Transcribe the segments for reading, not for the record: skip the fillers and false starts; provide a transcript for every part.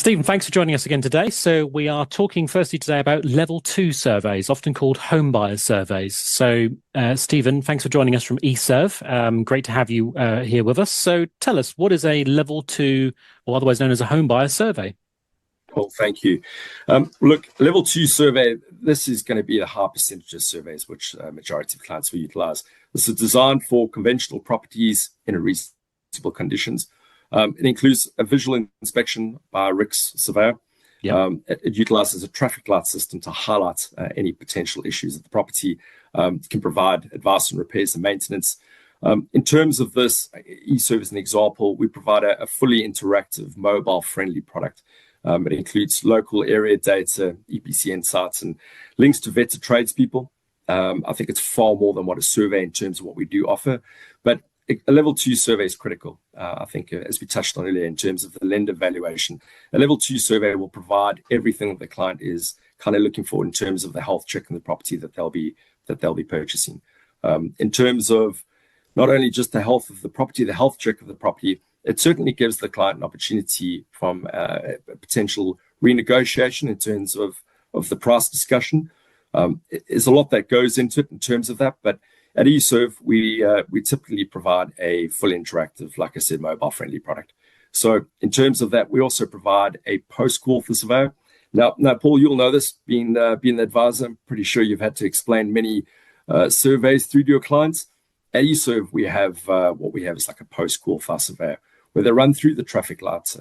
Stephen, thanks for joining us again today. So we are talking firstly today about level 2 surveys, often called HomeBuyer surveys. So Stephen, thanks for joining us from eServe. Great to have you here with us. So tell us, what is a level 2, or otherwise known as a HomeBuyer survey? Well, thank you. Look, level 2 survey, this is going to be a high percentage of surveys which majority of clients will utilize. This is designed for conventional properties in reasonable conditions. It includes a visual inspection by a RICS surveyor. Yep. It utilizes a traffic light system to highlight any potential issues at the property. It can provide advice on repairs and maintenance. In terms of this, eServe as an example, we provide a fully interactive, mobile-friendly product. It includes local area data, EPC insights, and links to vetted tradespeople. I think it's far more than what a survey in terms of what we do offer, but a level 2 survey is critical. I think, as we touched on earlier, in terms of the lender valuation, a level 2 survey will provide everything that the client is kind of looking for in terms of the health check in the property that they'll be purchasing. In terms of not only just the health of the property, the health check of the property, it certainly gives the client an opportunity from a potential renegotiation in terms of the price discussion. There's a lot that goes into it in terms of that, but at eServe, we typically provide a fully interactive, like I said, mobile-friendly product. So in terms of that, we also provide a post-call for surveyor. Now, Paul, you'll know this, being the advisor. I'm pretty sure you've had to explain many surveys through to your clients. At eServe, what we have is like a post-call for surveyor, where they run through the traffic light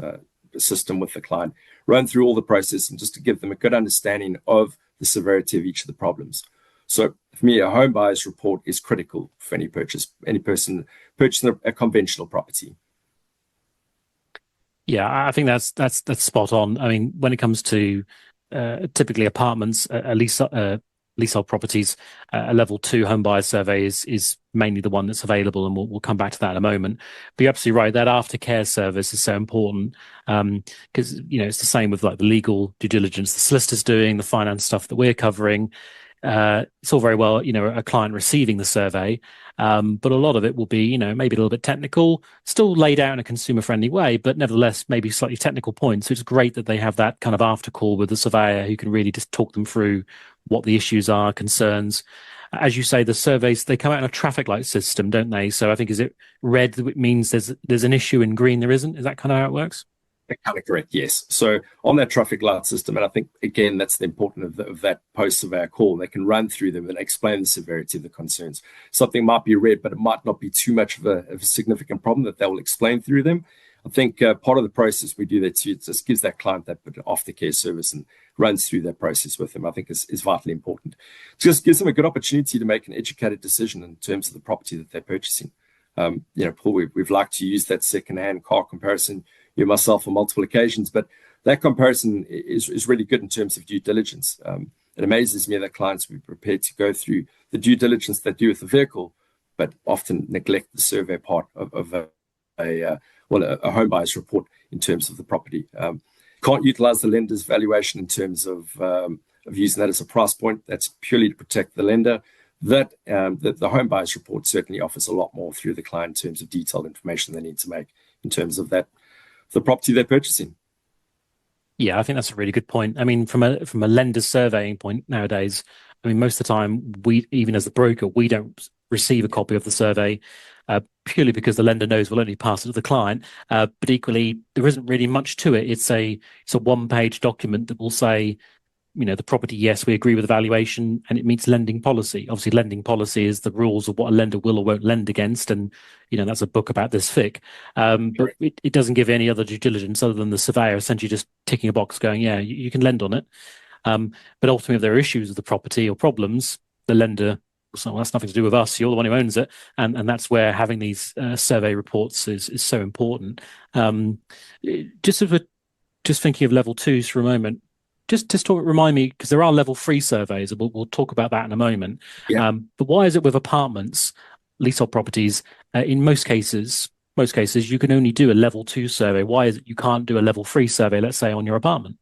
system with the client, run through all the process, and just to give them a good understanding of the severity of each of the problems. So for me, a home buyer's report is critical for any person purchasing a conventional property. Yeah, I think that's spot on. I mean, when it comes to typically apartments, leasehold properties, a level 2 home buyer survey is mainly the one that's available, and we'll come back to that in a moment. But you're absolutely right, that aftercare service is so important, because it's the same with like the legal due diligence the solicitor's doing, the finance stuff that we're covering. It's all very well, a client receiving the survey, but a lot of it will be, maybe a little bit technical, still laid out in a consumer-friendly way, but nevertheless, maybe slightly technical points. So it's great that they have that kind of after call with the surveyor who can really just talk them through what the issues are, concerns. As you say, the surveys, they come out in a traffic light system, don't they? So I think, is it red that means there's an issue, and green there isn't? Is that kind of how it works? Kind of correct, yes. So on that traffic light system, and I think, again, that's the importance of that post-surveyor call. They can run through them and explain the severity of the concerns. Something might be red, but it might not be too much of a significant problem that they will explain through them. I think part of the process we do that too, it just gives that client that aftercare service and runs through that process with them, I think is vitally important. It just gives them a good opportunity to make an educated decision in terms of the property that they're purchasing. Paul, we've liked to use that second-hand car comparison, you myself, on multiple occasions, but that comparison is really good in terms of due diligence. It amazes me that clients will be prepared to go through the due diligence they do with the vehicle, but often neglect the survey part of a home buyer's report in terms of the property. Can't utilize the lender's valuation in terms of using that as a price point. That's purely to protect the lender. That the home buyer's report certainly offers a lot more through the client in terms of detailed information they need to make in terms of the property they're purchasing. Yeah, I think that's a really good point. I mean, from a lender's surveying point nowadays, I mean, most of the time, we, even as the broker, we don't receive a copy of the survey, purely because the lender knows we'll only pass it to the client. But equally, there isn't really much to it. It's a one-page document that will say, the property, yes, we agree with the valuation and it meets lending policy. Obviously, lending policy is the rules of what a lender will or won't lend against. And, that's a book about this thick. But it doesn't give any other due diligence other than the surveyor essentially just ticking a box going, yeah, you can lend on it. But ultimately, if there are issues with the property or problems, the lender, so that's nothing to do with us. You're the one who owns it. And that's where having these survey reports is so important. Just thinking of level 2s for a moment, remind me, because there are level 3 surveys, and we'll talk about that in a moment. Yeah. But why is it with apartments, leasehold properties, in most cases, you can only do a level 2 survey? Why is it you can't do a level 3 survey, let's say, on your apartment?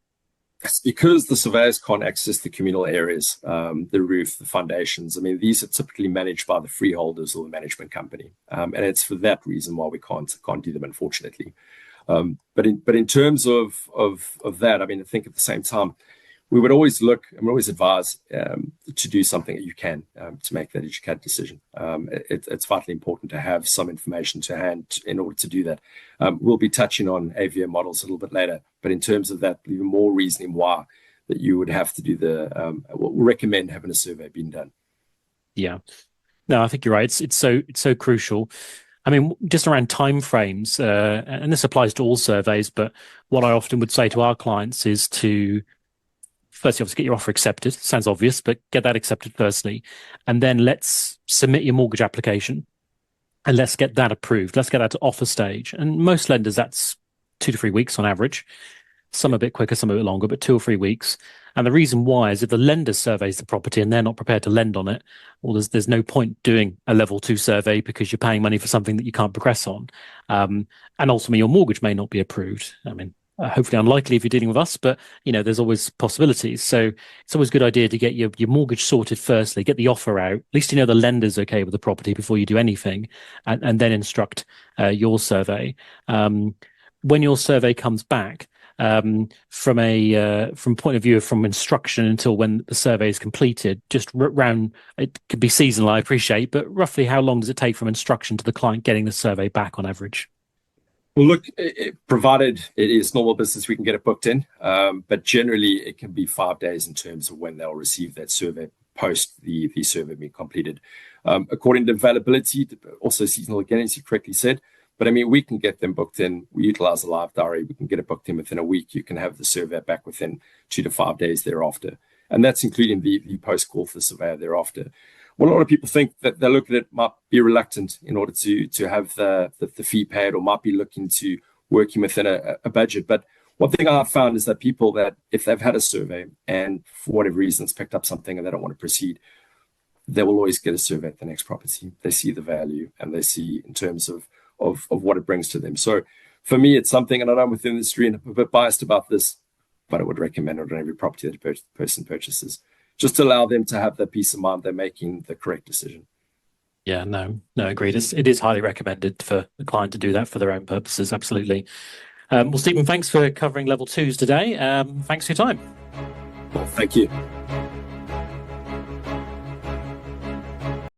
It's because the surveyors can't access the communal areas, the roof, the foundations. I mean, these are typically managed by the freeholders or the management company. And it's for that reason why we can't do them, unfortunately. But in terms of that, I mean, I think at the same time, we would always look and we always advise to do something that you can to make that educated decision. It's vitally important to have some information to hand in order to do that. We'll be touching on AVM models a little bit later, but in terms of that, even more reasoning why that you would have to do we'll recommend having a survey being done. Yeah. No, I think you're right. It's so crucial. I mean, just around timeframes, and this applies to all surveys, but what I often would say to our clients is to firstly, obviously, get your offer accepted. Sounds obvious, but get that accepted firstly. And then let's submit your mortgage application and let's get that approved. Let's get that to offer stage. And most lenders, that's 2 to 3 weeks on average. Some a bit quicker, some a bit longer, but 2 or 3 weeks. And the reason why is if the lender surveys the property and they're not prepared to lend on it, well, there's no point doing a level 2 survey because you're paying money for something that you can't progress on. And ultimately, your mortgage may not be approved. I mean, hopefully unlikely if you're dealing with us, but there's always possibilities. So it's always a good idea to get your mortgage sorted firstly, get the offer out. At least the lender's okay with the property before you do anything, and then instruct your survey. When your survey comes back, from point of view from instruction until when the survey is completed, just round, it could be seasonal, I appreciate, but roughly how long does it take from instruction to the client getting the survey back on average? Well, look, provided it is normal business, we can get it booked in. But generally, it can be 5 days in terms of when they'll receive that survey post the survey being completed. According to availability, also seasonal again, as you correctly said. But I mean, we can get them booked in. We utilize a live diary. We can get it booked in within a week. You can have the survey back within 2 to 5 days thereafter. And that's including the post-call for the surveyor thereafter. Well, a lot of people think that they look at it, might be reluctant in order to have the fee paid, or might be looking to working within a budget. But one thing I've found is that people that if they've had a survey and for whatever reason it's picked up something and they don't want to proceed, they will always get a survey at the next property. They see the value and they see in terms of what it brings to them. So for me, it's something, and I know I'm within the industry and I'm a bit biased about this, but I would recommend it on every property that a person purchases, just to allow them to have that peace of mind they're making the correct decision. Yeah, no, agreed. It is highly recommended for the client to do that for their own purposes. Absolutely. Well, Stephen, thanks for covering level 2s today. Thanks for your time. Well, thank you.